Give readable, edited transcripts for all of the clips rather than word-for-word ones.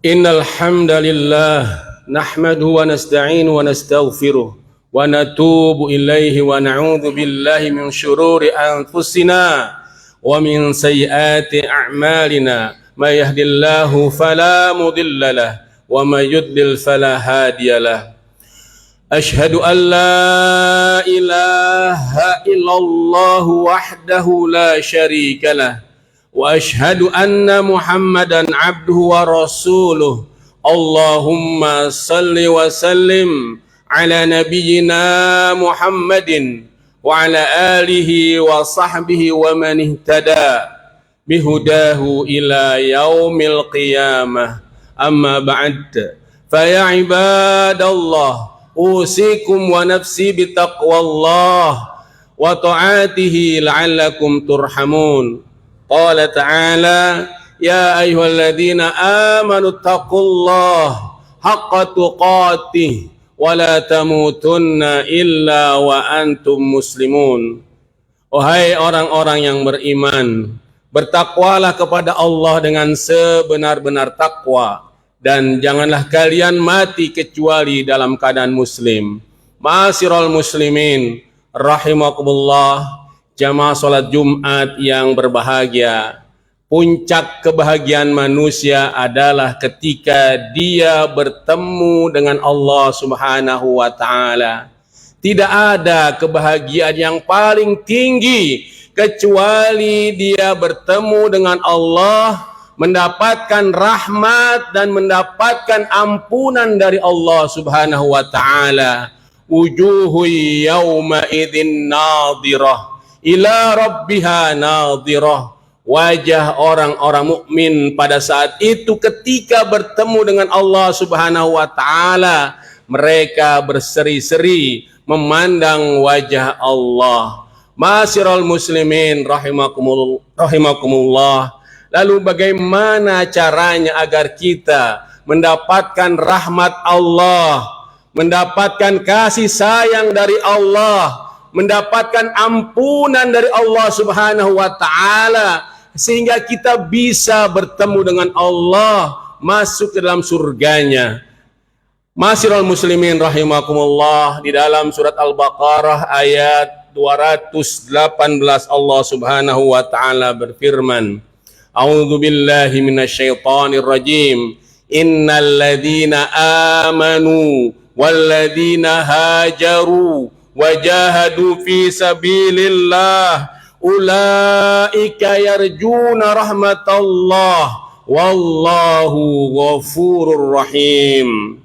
Innal hamdalillah nahmaduhu wa nasta'inuhu wa nastaghfiruh wa natubu ilaihi wa na'udzu billahi min syururi anfusina wa min sayyiati a'malina may yahdihillahu fala mudilla lahu wa may yudlil fala hadiyalah. Ashhadu an la ilaha illallah wahdahu la syarika lah wa ashhadu anna Muhammadan abduhu wa rasuluh. Allahumma salli wa sallim ala nabiyyina Muhammadin wa ala alihi wa sahbihi wa man ihtada bihudahu ila yaumil qiyamah. Amma ba'd, fa ya ibadallah, usikum wa nafsi bitaqwallah wa ta'atihi la'allakum turhamun. Qala ta'ala, ya ayyuhalladzina amanu taqullaha haqqa tuqatih wa la tamutunna illa wa antum muslimun. Wahai orang-orang yang beriman, bertakwalah kepada Allah dengan sebenar-benar takwa, dan janganlah kalian mati kecuali dalam keadaan muslim. Ma'asyiral muslimin rahimakumullah, jamaah salat Jumat yang berbahagia. Puncak kebahagiaan manusia adalah ketika dia bertemu dengan Allah Subhanahu wa taala. Tidak ada kebahagiaan yang paling tinggi kecuali dia bertemu dengan Allah, mendapatkan rahmat dan mendapatkan ampunan dari Allah Subhanahu wa taala. Wujuhu yauma idzin nadhirah ila rabbiha nadhirah. Wajah orang-orang mukmin pada saat itu ketika bertemu dengan Allah Subhanahu wa taala, mereka berseri-seri memandang wajah Allah. Ma'asyiral muslimin rahimakumullah. Lalu bagaimana caranya agar kita mendapatkan rahmat Allah, mendapatkan kasih sayang dari Allah, mendapatkan ampunan dari Allah Subhanahu wa taala, sehingga kita bisa bertemu dengan Allah, masuk ke dalam surganya? Ma'asyiral muslimin rahimakumullah, di dalam surat Al-Baqarah ayat 218 Allah Subhanahu wa taala berfirman, A'udzu billahi minasyaitonir rajim. Innal ladzina amanu wal ladzina hajaru wajahadu fi sabilillah ulaika yarjuna rahmatallah wallahu ghafurur rahim.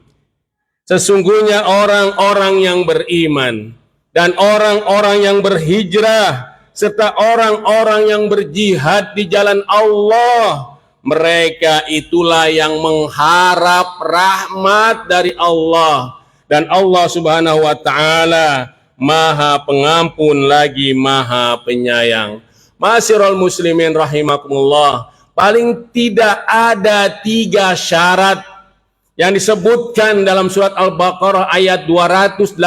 Sesungguhnya orang-orang yang beriman dan orang-orang yang berhijrah serta orang-orang yang berjihad di jalan Allah, mereka itulah yang mengharap rahmat dari Allah, dan Allah Subhanahu wa taala Maha Pengampun lagi Maha Penyayang. Ma'asyiral muslimin rahimakumullah, paling tidak ada 3 syarat yang disebutkan dalam surat Al-Baqarah ayat 218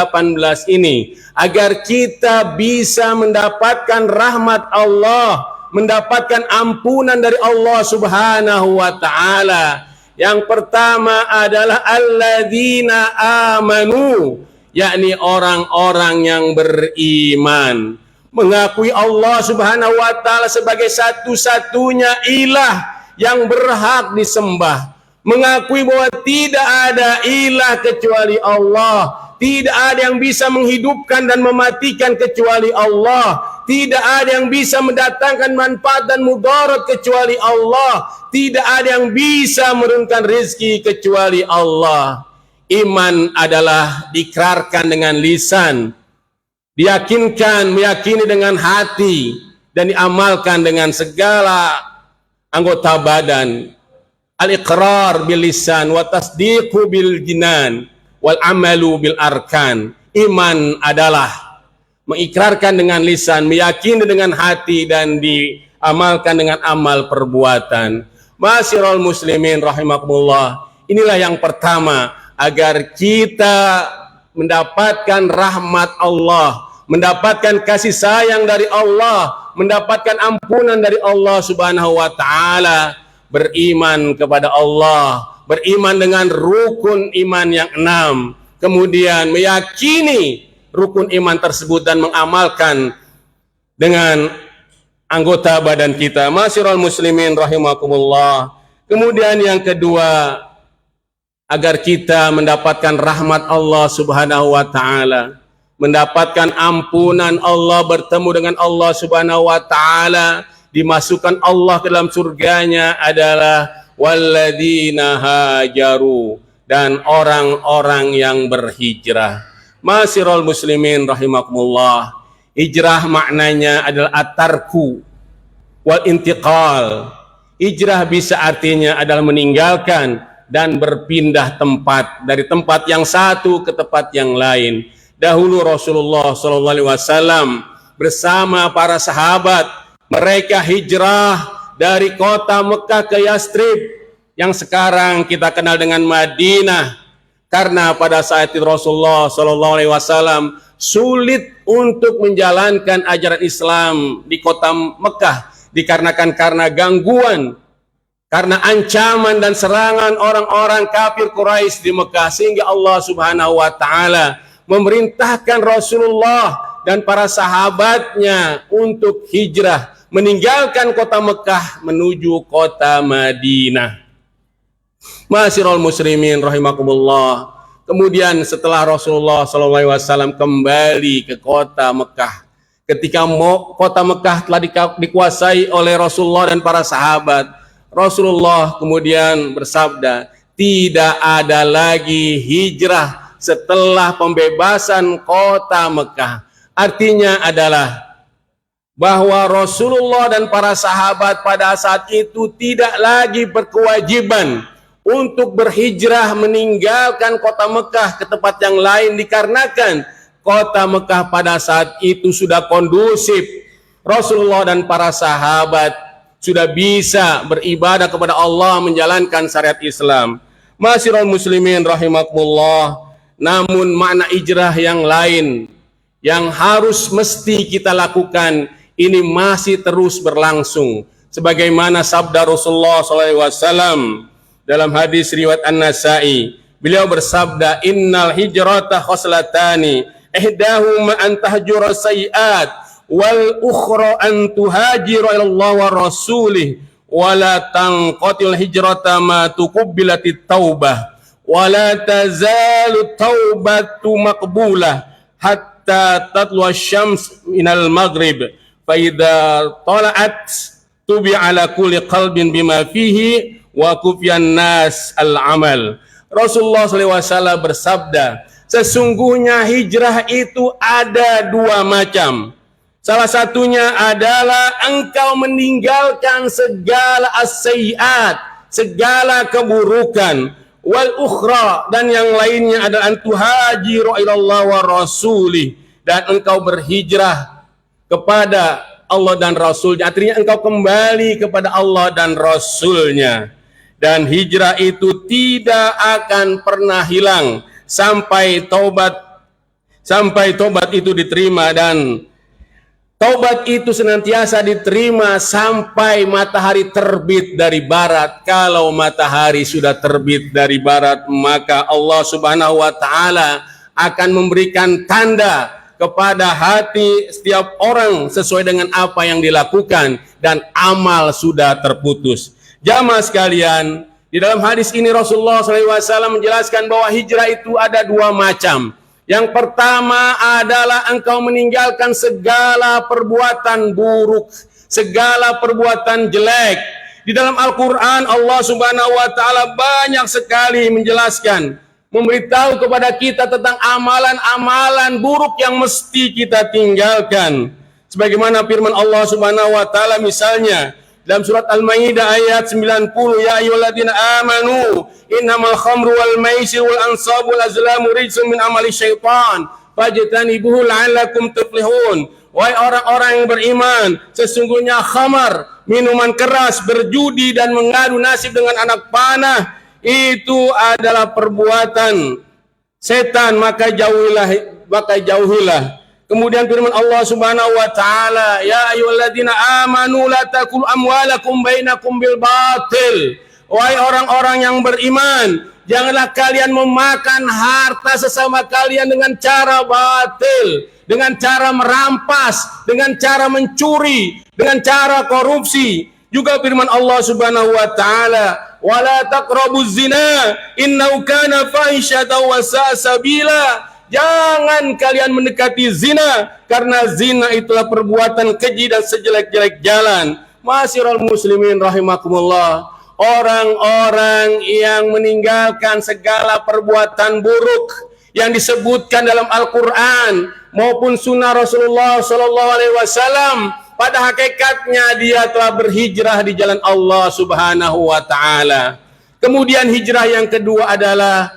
ini agar kita bisa mendapatkan rahmat Allah, mendapatkan ampunan dari Allah Subhanahu wa taala. Yang pertama adalah alladzina amanu, yakni orang-orang yang beriman, mengakui Allah Subhanahu wa taala sebagai satu-satunya ilah yang berhak disembah, mengakui bahwa tidak ada ilah kecuali Allah, tidak ada yang bisa menghidupkan dan mematikan kecuali Allah, tidak ada yang bisa mendatangkan manfaat dan mudarat kecuali Allah, tidak ada yang bisa menurunkan rezeki kecuali Allah. Iman adalah diikrarkan dengan lisan, meyakini dengan hati, dan diamalkan dengan segala anggota badan. Al-iqrar bil lisan wa tasdiqu bil jinan wal amalu bil arkan. Iman adalah mengikrarkan dengan lisan, meyakini dengan hati, dan diamalkan dengan amal perbuatan. Ma'asyiral muslimin rahimakumullah, inilah yang pertama agar kita mendapatkan rahmat Allah, mendapatkan kasih sayang dari Allah, mendapatkan ampunan dari Allah Subhanahu wa taala. Beriman kepada Allah, beriman dengan rukun iman yang 6, kemudian meyakini rukun iman tersebut dan mengamalkan dengan anggota badan kita. Ma'asyiral muslimin rahimakumullah. Kemudian yang kedua, agar kita mendapatkan rahmat Allah Subhanahu wa taala, mendapatkan ampunan Allah, bertemu dengan Allah Subhanahu wa taala, dimasukkan Allah ke dalam surganya adalah walladzina hajaru, dan orang-orang yang berhijrah. Ma'asyiral muslimin rahimakumullah. Hijrah maknanya adalah at-tarku wal intiqal. Hijrah bisa artinya adalah meninggalkan dan berpindah tempat dari tempat yang satu ke tempat yang lain. Dahulu Rasulullah SAW bersama para sahabat, mereka hijrah dari kota Mekah ke Yastrib yang sekarang kita kenal dengan Madinah, karena pada saat itu Rasulullah SAW sulit untuk menjalankan ajaran Islam di kota Mekah dikarenakan gangguan, karena ancaman dan serangan orang-orang kafir Quraisy di Mekah, sehingga Allah Subhanahu wa taala memerintahkan Rasulullah dan para sahabatnya untuk hijrah, meninggalkan kota Mekah menuju kota Madinah. Ma'asyiral muslimin rahimakumullah. Kemudian setelah Rasulullah SAW kembali ke kota Mekah, ketika kota Mekah telah dikuasai oleh Rasulullah dan para sahabat, Rasulullah kemudian bersabda, tidak ada lagi hijrah setelah pembebasan kota Mekah. Artinya adalah bahwa Rasulullah dan para sahabat pada saat itu tidak lagi berkewajiban untuk berhijrah meninggalkan kota Mekah ke tempat yang lain, dikarenakan kota Mekah pada saat itu sudah kondusif. Rasulullah dan para sahabat sudah bisa beribadah kepada Allah, menjalankan syariat Islam. Ma'asyiral muslimin rahimakumullah. Namun makna hijrah yang lain yang harus mesti kita lakukan ini masih terus berlangsung, sebagaimana sabda Rasulullah SAW dalam hadis riwayat An-Nasa'i. Beliau bersabda, innal hijrata khoslatani ihdahuma an tahjura sayiat wal ukhra an tuhajira ila Allah wa rasulih wa la tanqatil hijrata ma tuqbilatit taubah wa la tazalu taubatu maqbulah hatta tatlu asy-syams minal maghrib fa idza tala'at tubi ala kulli qalbin bima fihi wa kufiyan nas al-amal. Rasulullah SAW bersabda, sesungguhnya hijrah itu ada dua macam. Salah satunya adalah engkau meninggalkan segala as-sayyi'at, segala keburukan, wal ukhra, dan yang lainnya adalah antuhajiru ilallah wa rasulih, dan engkau berhijrah kepada Allah dan Rasulnya. Artinya engkau kembali kepada Allah dan Rasulnya. Dan hijrah itu tidak akan pernah hilang sampai taubat itu diterima, dan taubat itu senantiasa diterima sampai matahari terbit dari barat. Kalau matahari sudah terbit dari barat, maka Allah Subhanahu wa taala akan memberikan tanda kepada hati setiap orang sesuai dengan apa yang dilakukan, dan amal sudah terputus. Jamaah sekalian, di dalam hadis ini Rasulullah SAW menjelaskan bahwa hijrah itu ada dua macam. Yang pertama adalah engkau meninggalkan segala perbuatan buruk, segala perbuatan jelek. Di dalam Al-Quran Allah Subhanahu wa taala banyak sekali menjelaskan, memberitahu kepada kita tentang amalan-amalan buruk yang mesti kita tinggalkan. Sebagaimana firman Allah Subhanahu wa taala misalnya dalam surat Al-Maidah ayat 90, ya ayyuhalladzina amanu innamal khamru wal maisir wal ansabu wal azlamu rijsun min amali syaitan fajtanibuhu la'allakum tuflihun. Wahai orang-orang yang beriman, sesungguhnya khamar, minuman keras, berjudi dan mengadu nasib dengan anak panah itu adalah perbuatan setan, maka jauhilah. Kemudian firman Allah Subhanahu wa taala, ya ayyuhalladzina amanu la takulu amwalakum bainakum bil batil wahai orang-orang yang beriman, janganlah kalian memakan harta sesama kalian dengan cara batil, dengan cara merampas, dengan cara mencuri, dengan cara korupsi. Juga firman Allah Subhanahu wa taala, "Wala taqrabuz zina, innahu kana fahisyatan wa sa'a sabila." Jangan kalian mendekati zina, karena zina itulah perbuatan keji dan sejelek-jelek jalan. Ma'asyiral muslimin rahimakumullah, orang-orang yang meninggalkan segala perbuatan buruk yang disebutkan dalam Al-Quran maupun sunnah Rasulullah Sallallahu Alaihi Wasallam, pada hakikatnya dia telah berhijrah di jalan Allah Subhanahu wa taala. Kemudian hijrah yang kedua adalah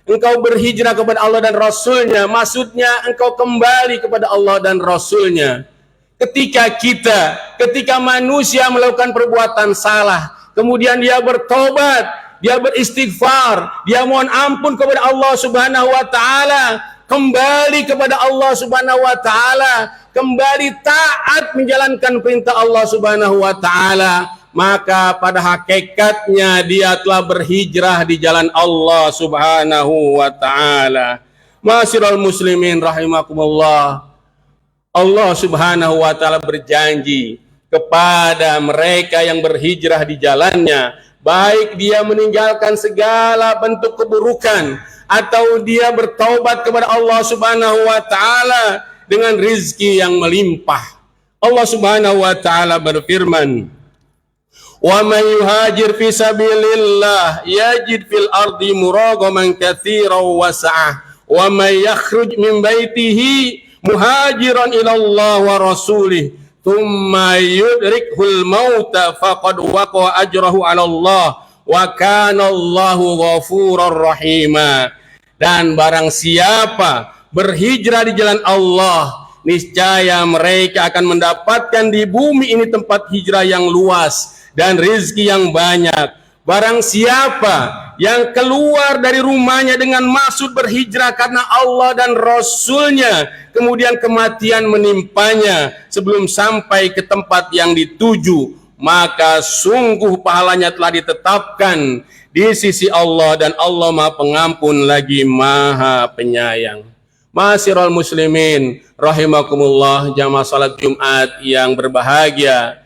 engkau berhijrah kepada Allah dan Rasulnya. Maksudnya engkau kembali kepada Allah dan Rasulnya. Ketika manusia melakukan perbuatan salah, kemudian dia bertobat, dia beristighfar, dia mohon ampun kepada Allah Subhanahu wa taala, kembali kepada Allah Subhanahu wa taala, kembali taat menjalankan perintah Allah Subhanahu wa taala, maka pada hakikatnya dia telah berhijrah di jalan Allah Subhanahu wa taala. Ma'asyiral muslimin rahimakumullah, Allah Subhanahu wa taala berjanji kepada mereka yang berhijrah di jalannya, baik dia meninggalkan segala bentuk keburukan atau dia bertaubat kepada Allah Subhanahu wa taala dengan rizki yang melimpah. Allah Subhanahu wa taala berfirman, "Wa may yuhajir fi sabilillah yajid fil ardi muragaman katsiran wa sa'ah wa may yakhruj min baitihi muhajiran ila Allah wa rasulih thumma yudrikhul mauta faqad waqa ajrahu 'ala Allah wa kana Allahu ghafurur rahima." Dan barang siapa berhijrah di jalan Allah, niscaya mereka akan mendapatkan di bumi ini tempat hijrah yang luas dan rezeki yang banyak. Barang siapa yang keluar dari rumahnya dengan maksud berhijrah karena Allah dan Rasulnya, kemudian kematian menimpanya sebelum sampai ke tempat yang dituju, maka sungguh pahalanya telah ditetapkan di sisi Allah, dan Allah Maha Pengampun lagi Maha Penyayang. Ma'asyiral muslimin rahimakumullah, jamaah salat Jumat yang berbahagia.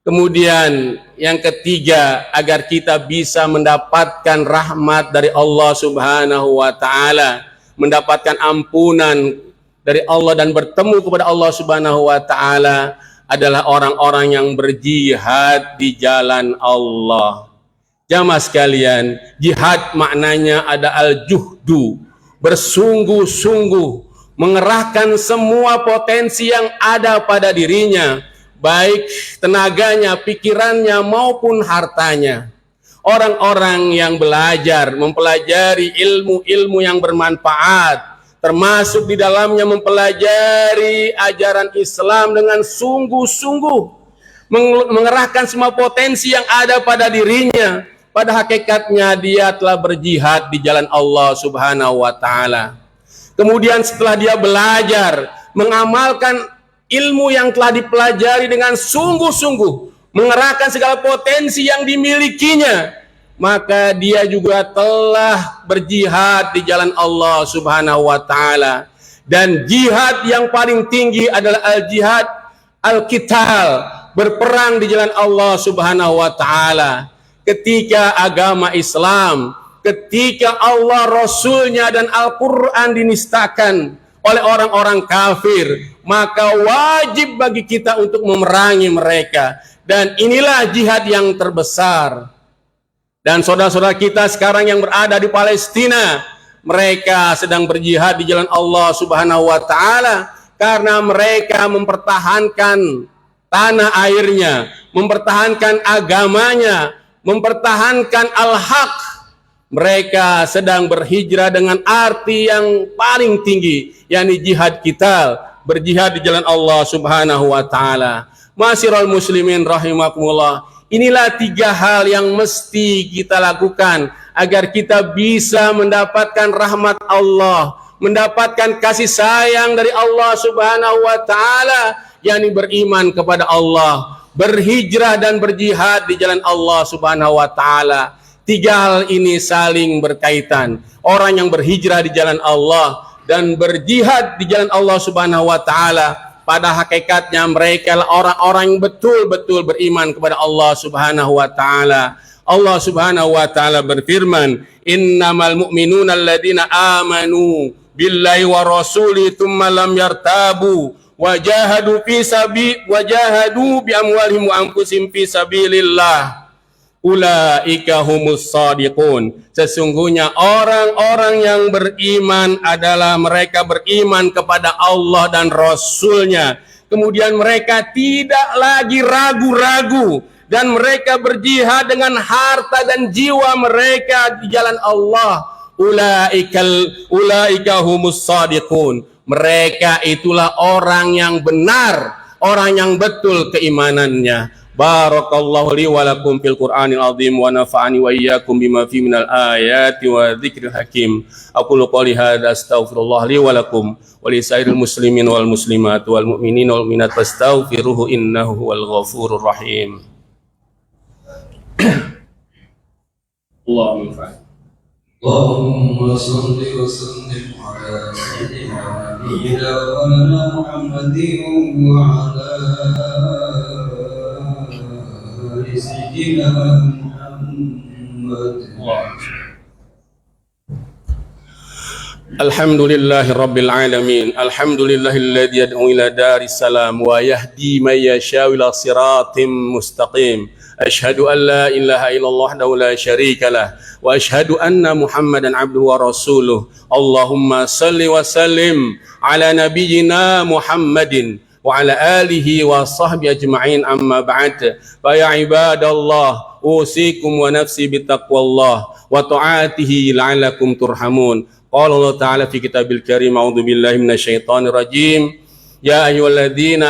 Kemudian yang ketiga, agar kita bisa mendapatkan rahmat dari Allah Subhanahu wa taala, mendapatkan ampunan dari Allah dan bertemu kepada Allah Subhanahu wa taala, adalah orang-orang yang berjihad di jalan Allah. Jamaah sekalian, jihad maknanya ada al-juhdu, bersungguh-sungguh, mengerahkan semua potensi yang ada pada dirinya, baik tenaganya, pikirannya maupun hartanya. Orang-orang yang belajar, mempelajari ilmu-ilmu yang bermanfaat, termasuk di dalamnya mempelajari ajaran Islam dengan sungguh-sungguh, mengerahkan semua potensi yang ada pada dirinya, pada hakikatnya dia telah berjihad di jalan Allah Subhanahu wa taala. Kemudian setelah dia belajar, mengamalkan ilmu yang telah dipelajari dengan sungguh-sungguh, mengerahkan segala potensi yang dimilikinya, maka dia juga telah berjihad di jalan Allah Subhanahu wa taala. Dan jihad yang paling tinggi adalah al-jihad al-qital, berperang di jalan Allah Subhanahu wa taala. Ketika agama Islam, ketika Allah, Rasulnya dan Al-Quran dinistakan oleh orang-orang kafir, maka wajib bagi kita untuk memerangi mereka. Dan inilah jihad yang terbesar. Dan saudara-saudara kita sekarang yang berada di Palestina, mereka sedang berjihad di jalan Allah Subhanahu wa taala karena mereka mempertahankan tanah airnya, mempertahankan agamanya, mempertahankan al-haq. Mereka sedang berhijrah dengan arti yang paling tinggi, yakni jihad kita, berjihad di jalan Allah Subhanahu wa taala. Ma'asyiral muslimin rahimakumullah, inilah tiga hal yang mesti kita lakukan agar kita bisa mendapatkan rahmat Allah, mendapatkan kasih sayang dari Allah Subhanahu wa taala, yakni beriman kepada Allah, berhijrah dan berjihad di jalan Allah Subhanahu wa taala. Tiga hal ini saling berkaitan. Orang yang berhijrah di jalan Allah dan berjihad di jalan Allah Subhanahu wa taala, pada hakikatnya mereka adalah orang-orang yang betul-betul beriman kepada Allah Subhanahu wa taala. Allah Subhanahu wa taala berfirman, "Innamal mu'minuna alladzina amanu billahi wa rasuli tsumma lam yartabu wajahadu bi amwalihim wa anfusihim fi sabilillah. Ulaika humus shadiqun." Sesungguhnya orang-orang yang beriman adalah mereka beriman kepada Allah dan Rasul-Nya. Kemudian mereka tidak lagi ragu-ragu dan mereka berjihad dengan harta dan jiwa mereka di jalan Allah. Ulaika humus shadiqun. Mereka itulah orang yang benar, orang yang betul keimanannya. Barakallahu li wa lakum fil Qur'anil azim wa nafa'ani wa iyyakum bima fi minal ayati wa dzikril hakim. Aqulu qouli hadza astaghfirullah li wa lakum wa li sairil muslimin wal muslimat wal mu'minin wal mu'minat fastaghfiruhu innahu huwal ghafurur rahim. Allahumma salli wa sallim ala sayyidina nabiyyina Muhammadin wa ala سيدنا محمد. الحمد لله رب العالمين. الحمد لله الذي يدعو إلى دار السلام ويهدي من يشاء إلى صراط مستقيم. أشهد أن لا إله إلا الله وحده لا شريك له وأشهد أن محمدا عبده ورسوله. اللهم صل وسلم على نبينا محمد وعلى آله وصحبه أجمعين أما بعد فيا عباد الله أوصيكم ونفسي بتقوى الله وطاعته لعلكم ترحمون. قال الله تعالى في كتاب الكريم أعوذ بالله من الشيطان الرجيم يا أيها الذين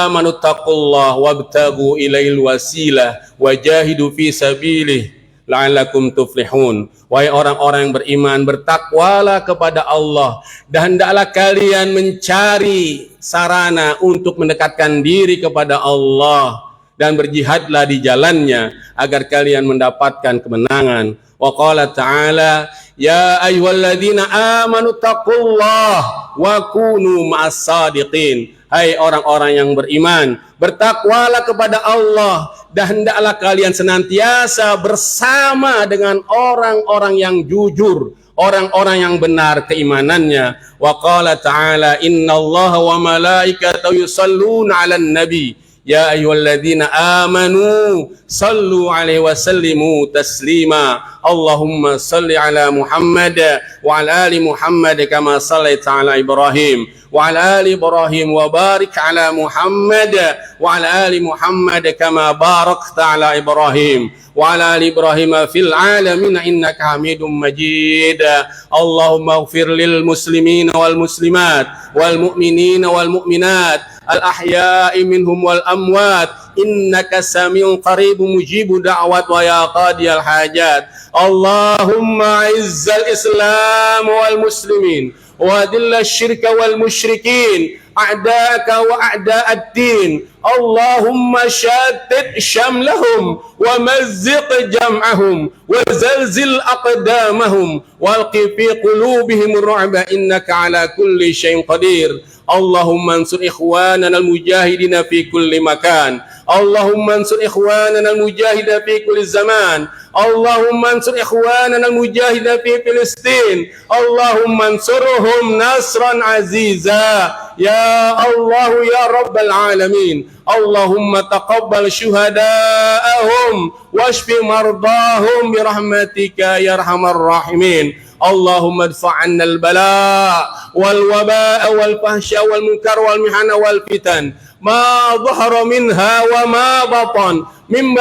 آمنوا اتقوا الله وابتغوا إليه الوسيلة وجاهدوا في سبيله la'allakum tuflihun. Wahai orang-orang yang beriman, bertakwalah kepada Allah dan hendaklah kalian mencari sarana untuk mendekatkan diri kepada Allah dan berjihadlah di jalannya agar kalian mendapatkan kemenangan. Wa qala ta'ala ya ayyuhalladzina amanu taqullaha wa kunu ma'as sadiqin. Hai orang-orang yang beriman, bertakwalah kepada Allah dan hendaklah kalian senantiasa bersama dengan orang-orang yang jujur, orang-orang yang benar keimanannya. Wa qala ta'ala innallaha wa malaikatahu yusholluna 'alan nabi ya ayyuhalladzina amanu sallu 'alaihi wa sallimu taslima. Allahumma salli 'ala Muhammad wa 'ala ali Muhammad kama shallaita 'ala Ibrahim wa 'ala ali Ibrahim wa barik 'ala Muhammad wa 'ala ali Muhammad kama barakta 'ala Ibrahim wa 'ala ali Ibrahim fil 'alamin innaka Hamidum Majid. Allahumma ighfir lil muslimin wal muslimat wal mu'minin wal mu'minat al ahya'i minhum wal amwat innaka samiun qaribun mujibu da'wat wa ya qadiyal hajat. Allahumma izzal islam wal muslimin wa adilla syirka wal musyrikin a'da'aka wa a'da'ad din. Allahumma shattit syamlahum wa mazziq jam'ahum wa zalzil aqdamahum walqi fi qulubihim ru'ba innaka ala kulli syai'in qadir. Allahumma ansur ikhwanana al-mujahidina fi kulli makan. Allahumma ansur ikhwanana al-mujahidina fi kulli zaman. Allahumma ansur ikhwanana al-mujahidina fi Filistin. Allahumma ansurhum nasran aziza ya Allah ya Rabbal alamin. Allahumma taqabbal syuhada'ahum washfi mardahum birahmatika ya arhamar rahimin. Allahumma adfa'anna al-bala' wal waba'a wal fahsya wal munkar wal mihana wal fitan ma dhahara minha wa ma batan من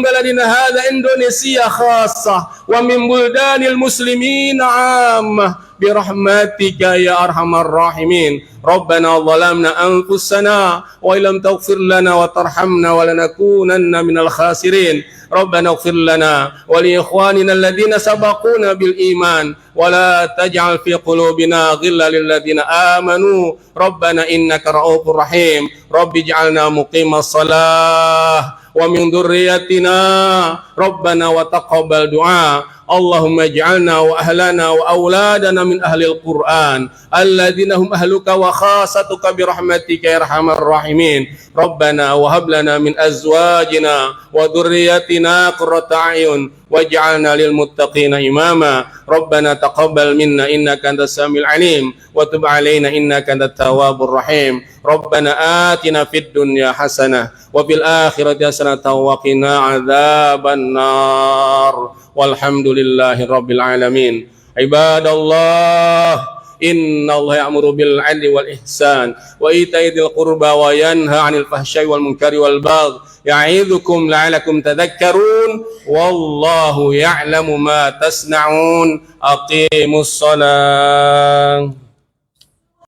بلدنا هذا إندونيسيا خاصة ومن بلدان المسلمين عامة برحمتك يا أرحم الراحمين. ربنا ظلمنا أنفسنا وإن لم تغفر لنا وترحمنا ولنكونن من الخاسرين. ربنا اغفر لنا ولإخواننا الذين سبقونا بالإيمان ولا تجعل في قلوبنا غلا للذين آمنوا ربنا إنك رؤوف رحيم. رب اجعلنا مقيم الصلاة ومن ذريتنا ربنا وتقبل دعاء. اللهم اجعلنا وأهلنا وأولادنا من أهل القرآن الذين هم أهلك وخاصتك برحمتك يا أرحم الراحمين. ربنا وهب لنا من أزواجنا وذريتنا قرة أعين واجعلنا للمتقين إماما. ربنا تقبل منا إنك أنت السميع العليم وتب علينا إنك أنت التواب الرحيم. ربنا آتنا في الدنيا حسنة وفي الآخرة حسنة وقنا عذاب النار والحمد لله رب العالمين. عباد الله إن الله يأمر بالعدل والإحسان وإيتاء ذي القربى وينهى عن الفحشاء والمنكر والبغي يعظكم لعلكم تذكرون والله يعلم ما تصنعون. أقيموا الصلاة.